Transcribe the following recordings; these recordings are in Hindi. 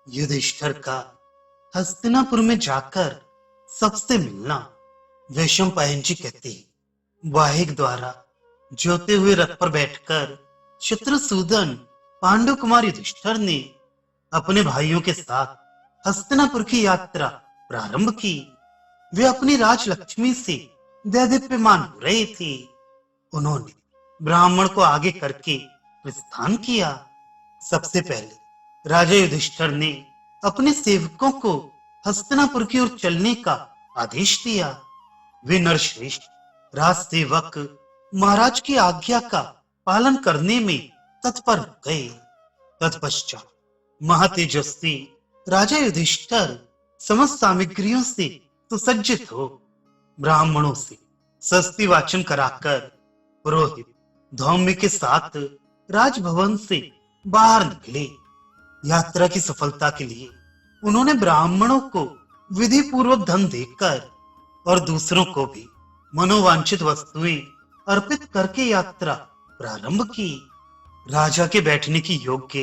युधिष्ठिर का हस्तिनापुर में जाकर सबसे मिलना। वैशंपायन जी कहते हैं, वाहिक द्वारा जोते हुए रथ पर बैठकर शत्रुसूदन पांडु कुमार युधिष्ठिर ने अपने भाइयों के साथ हस्तिनापुर की यात्रा प्रारंभ की। वे अपनी राजलक्ष्मी से दैदीप्यमान हो रहे थे। उन्होंने ब्राह्मण को आगे करके प्रस्थान किया। सबसे पहले राजा युधिष्ठिर ने अपने सेवकों को हस्तिनापुर की ओर चलने का आदेश दिया। वे नरश्रेष्ठ राज सेवक महाराज की आज्ञा का पालन करने में तत्पर हो गए। तत्पश्चात महातेजस्वी राजा युधिष्ठिर समस्त सामग्रियों से सुसज्जित हो ब्राह्मणों से सस्ती वाचन कराकर पुरोहित धौम्य के साथ राजभवन से बाहर निकले। यात्रा की सफलता के लिए उन्होंने ब्राह्मणों को विधि पूर्वक धन देकर और दूसरों को भी मनोवांछित वस्तुएं अर्पित करके यात्रा प्रारंभ की। राजा के बैठने की योग्य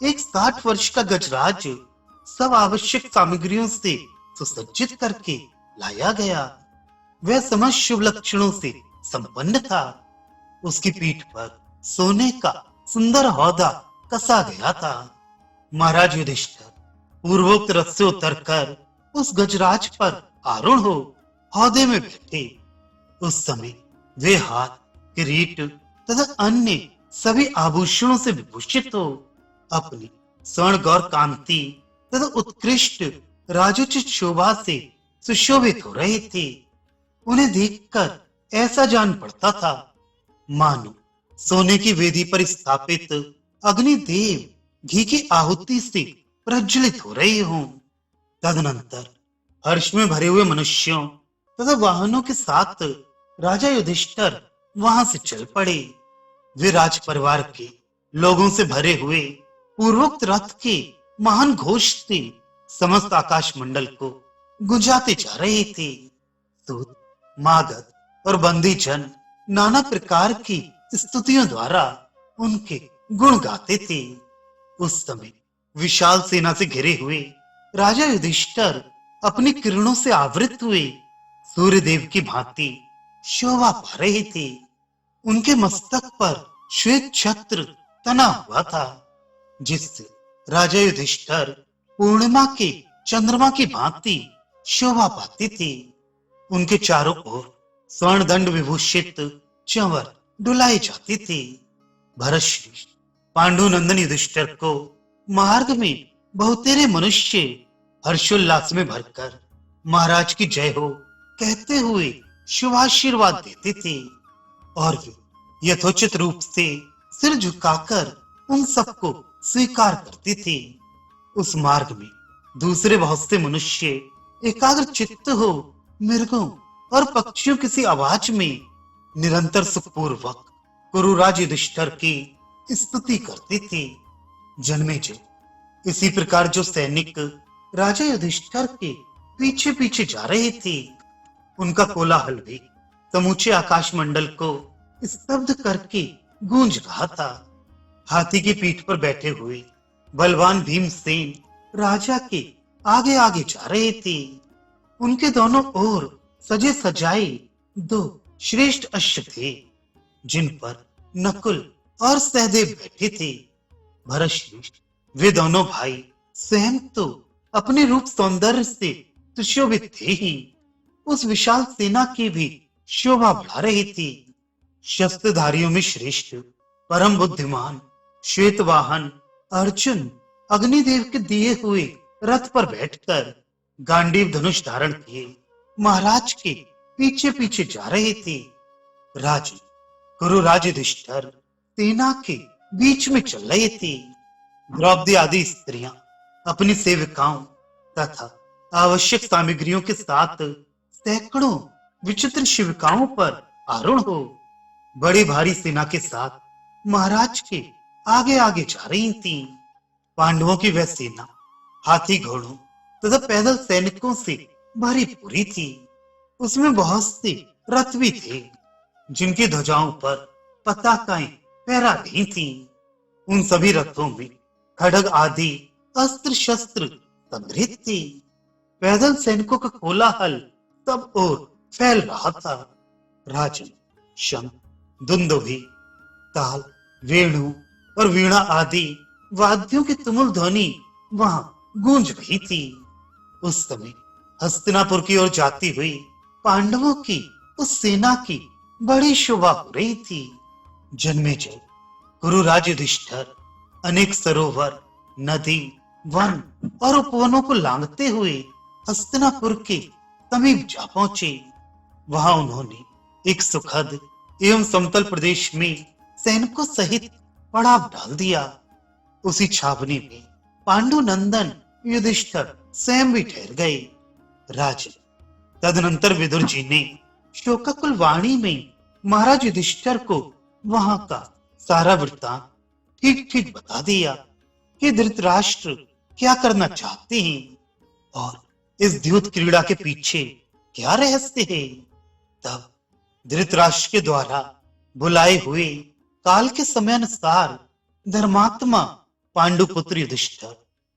एक 60 वर्ष का गजराज सब आवश्यक सामग्रियों से सुसज्जित करके लाया गया। वह समस्त शुभ लक्षणों से संपन्न था। उसकी पीठ पर सोने का सुंदर हौदा कसा गया था। महाराज युधिष्ठिर पूर्वोक्त रथ से उतरकर उस गजराज पर आरूढ़ हो हौदे में बैठे। उस समय वे हाथ, किरीट तथा अन्य सभी आभूषणों से विभूषित हो अपनी स्वर्ण गौर कांति तथा उत्कृष्ट राजोचित शोभा से सुशोभित हो रहे थे। उन्हें देखकर ऐसा जान पड़ता था मानो सोने की वेदी पर स्थापित अग्निदेव घी की आहुति से प्रज्वलित हो रहे हों। तदनंतर हर्ष में भरे हुए मनुष्यों तथा वाहनों के साथ राजा युधिष्ठिर वहां से चल पड़े। वे राज परिवार के लोगों से भरे हुए पूर्वोक्त रथ के महान घोष से समस्त आकाश मंडल को गुंजाते जा रहे थे। सूत, मागध और बंदी जन नाना प्रकार की स्तुतियों द्वारा उनके गुण गाते थे। उस समय विशाल सेना से घिरे हुए राजा युधिष्ठिर अपनी किरणों से आवृत हुए सूर्य देव की भांति शोभा पा रहे थे। उनके मस्तक पर श्वेत छत्र तना हुआ था, जिससे राजा युधिष्ठिर पूर्णिमा के चंद्रमा की भांति शोभा पाते थे। उनके चारों ओर स्वर्ण दंड विभूषित चंवर डुलाए जाते थे। भरतश्रेष्ठ पांडुनंदन युधिष्ठिर को मार्ग में बहुतेरे मनुष्य हर्षोल्लास में भरकर महाराज की जय हो कहते हुए शुभाशीर्वाद देते थे और वे यथोचित रूप से सिर झुकाकर उन सबको स्वीकार करते थे। उस मार्ग में दूसरे बहुत से मनुष्य एकाग्र चित्त हो मृगों और पक्षियों किसी आवाज में निरंतर सुखपूर्वक कुरुराज युधिष्ठिर की स्तुति करते थे। जन्मेजय इसी प्रकार जो सैनिक राजा युधिष्ठिर के पीछे पीछे जा रहे थे, उनका कोलाहल भी समूचे आकाश मंडल को स्तब्ध करके गूंज रहा था। हाथी की पीठ पर बैठे हुए बलवान भीमसेन राजा के आगे आगे जा रहे थे। उनके दोनों ओर सजे सजाए दो श्रेष्ठ अश्व थे, जिन पर नकुल और सहदेव बैठे थे। भरतश्रेष्ठ वे दोनों भाई स्वयं तो अपने रूप सौंदर्य से सुशोभित थे ही, उस विशाल सेना की भी शोभा बढ़ा रही थी। शस्त्रधारियों में श्रेष्ठ परम बुद्धिमान श्वेतवाहन अर्जुन अग्निदेव के दिए हुए रथ पर बैठकर गांडीव धनुष धारण किए महाराज के पीछे पीछे जा रहे थे। राजन कुरुराज युधिष्ठिर सेना के बीच में चल रहे थे। द्रौपदी आदि स्त्रियां अपनी सेविकाओं तथा आवश्यक सामग्रियों के साथ सैकड़ों विचित्र शिविकाओं पर आरूढ़ हो बड़ी भारी सेना के साथ महाराज के आगे आगे जा रही थी। पांडवों की वह सेना हाथी घोड़ों तथा पैदल सैनिकों से भरी पूरी थी। उसमें बहुत से रथ भी थे, जिनकी ध्वजाओं पर पताकाएं फहरा गई थी। उन सभी रथों में खड्ग आदि अस्त्र शस्त्र संग्रहित थी। पैदल सैनिकों का कोलाहल तब और फैल रहा था। राजन, शंख, दुंदुभी, ताल, वेणु और वीणा आदि वाद्यों की तुमुल ध्वनि वहां गूंज रही थी। उस समय हस्तिनापुर की ओर जाती हुई पांडवों की उस सेना की बड़ी शोभा हो रही थी। जन्मेजय, गुरुराज युधिष्ठिर अनेक सरोवर, नदी, वन और उपवनों को लांघते हुए हस्तिनापुर के समीप जा पहुंचे। वहां उन्होंने एक सुखद एवं समतल प्रदेश में सैनिकों सहित पड़ाव डाल दिया। उसी छावनी में पांडु नंदन युधिष्ठिर स्वयं भी ठहर गए। राजन, तदनंतर विदुर जी ने शोकाकुल वाणी में महाराज युधिष्ठिर को वहां का सारा वृत्तांत ठीक ठीक बता दिया कि धृतराष्ट्र क्या करना चाहते हैं और इस द्यूत क्रीड़ा के पीछे क्या रहस्य है। तब धृतराष्ट्र के द्वारा बुलाए हुए काल के समय अनुसार धर्मात्मा पांडुपुत्र युधिष्ठिर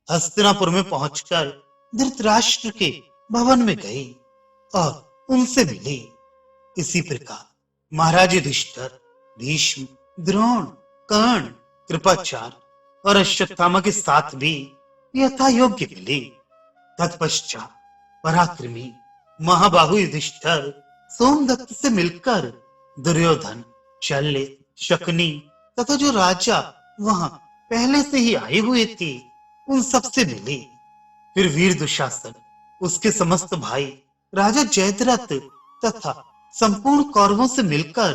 हस्तिनापुर में पहुंचकर धृतराष्ट्र के भवन में गए और उनसे मिले। इसी प्रकार महाराज युधिष्ठिर भीष्म, द्रोण, कर्ण, कृपाचार्य और अश्वत्थामा के साथ भी यथा योग्य मिले। तत्पश्चात पराक्रमी महाबाहु युधिष्ठिर सोमदत्त से मिलकर दुर्योधन, शल्य, शकुनी तथा जो राजा वहां पहले से ही आए हुए थे उन सबसे मिले। फिर वीर दुशासन, उसके समस्त भाई, राजा जयद्रथ तथा संपूर्ण कौरवों से मिलकर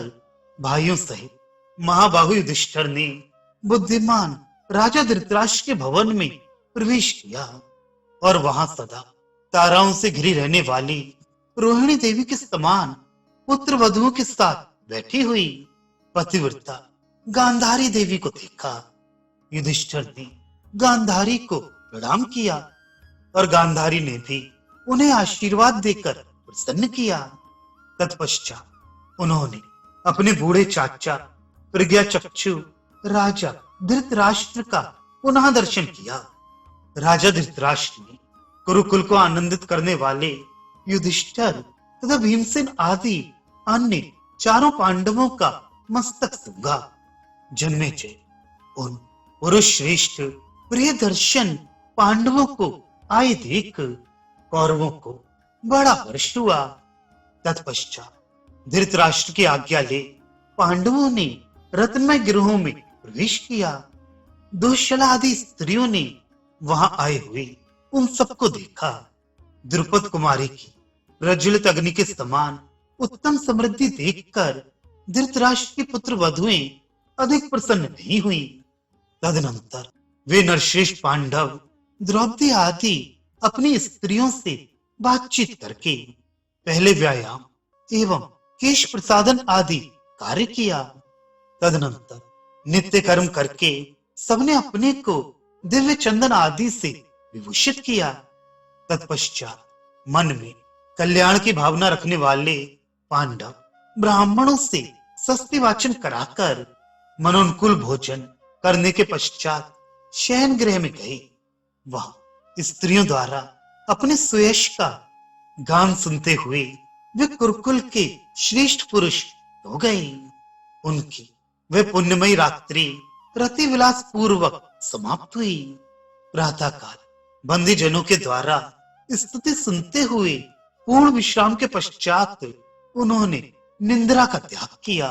भाइयों सहित महाबाहु युधिष्ठिर ने बुद्धिमान राजा धृतराष्ट्र के भवन में प्रवेश किया और वहां सदा ताराओं से घिरी रहने वाली रोहिणी देवी के समान पुत्र वधुओं के साथ बैठी हुई पतिव्रता गांधारी देवी को देखा। युधिष्ठिर ने गांधारी को प्रणाम किया और गांधारी ने भी उन्हें आशीर्वाद देकर प्रसन्न किया। तत्पश्चात उन्होंने अपने बूढ़े चाचा प्रज्ञा चक्षु राजा धृतराष्ट्र का पुनः दर्शन किया। राजा धृतराष्ट्र ने कुरुकुल को आनंदित करने वाले युधिष्ठिर तथा भीमसेन आदि अन्य चारों पांडवों का मस्तक सूंघा। जन्मेजय, उन पुरुष श्रेष्ठ प्रिय दर्शन पांडवों को आए देख कौरवों को बड़ा हर्ष हुआ। तत्पश्चात धृतराष्ट्र की आज्ञा ले पांडवों ने रत्नमय गृहों में प्रवेश किया। दुश्शला आदि स्त्रियों ने वहां आए हुए उन सबको देखा। द्रुपद कुमारी की प्रज्वलित अग्नि के समान उत्तम समृद्धि देखकर धृतराष्ट्र की पुत्र वधुएं अधिक प्रसन्न नहीं हुई। तदनंतर वे नरश्रेष्ठ पांडव द्रौपदी आदि अपनी स्त्रियों से बातचीत करके पहले व्यायाम एवं केश प्रसादन आदि कार्य किया। तदनंतर नित्य कर्म करके सबने अपने को दिव्य चंदन आदि से विभूषित किया। तत्पश्चात मन में कल्याण की भावना रखने वाले पांडव ब्राह्मणों से सस्ती वाचन कराकर मनोनुकूल भोजन करने के पश्चात शयन गृह में गए। वहां स्त्रियों द्वारा अपने सुयश का गान सुनते हुए वे कुरुकुल के श्रेष्ठ पुरुष हो गए। उनकी वह पुण्यमयी रात्रि रति विलास पूर्वक समाप्त हुई। प्रातः काल बंदी जनों के द्वारा स्तुति सुनते हुए पूर्ण विश्राम के पश्चात उन्होंने निंद्रा का त्याग किया।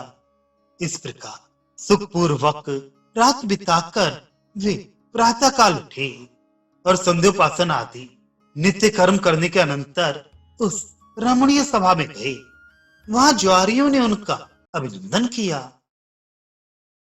इस प्रकार सुखपूर्वक रात बिताकर वे प्रातः काल उठे और संध्योपासन आदि नित्य कर्म करने के अनंतर उस रमणीय सभा में गए। वहां ज्वारियों ने उनका अभिनंदन किया।